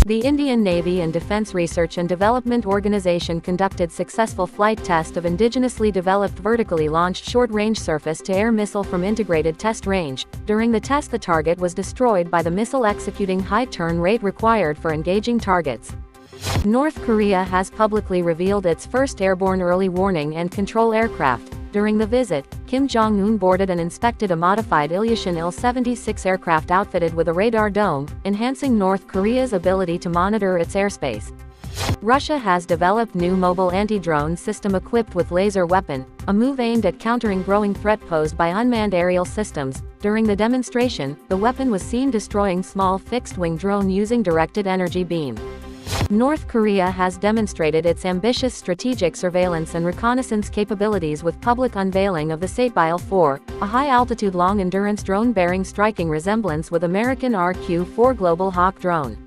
The Indian Navy and Defence Research and Development Organization conducted successful flight test of indigenously developed vertically launched short-range surface-to-air missile from Integrated Test Range. During the test, the target was destroyed by the missile executing high turn rate required for engaging targets. North Korea has publicly revealed its first airborne early warning and control aircraft. During the visit, Kim Jong-un boarded and inspected a modified Ilyushin Il-76 aircraft outfitted with a radar dome, enhancing North Korea's ability to monitor its airspace. Russia has developed new mobile anti-drone system equipped with laser weapon, a move aimed at countering growing threat posed by unmanned aerial systems. During the demonstration, the weapon was seen destroying small fixed-wing drone using directed energy beam. North Korea has demonstrated its ambitious strategic surveillance and reconnaissance capabilities with public unveiling of the Satebile-4, a high-altitude long-endurance drone bearing striking resemblance with American RQ-4 Global Hawk drone.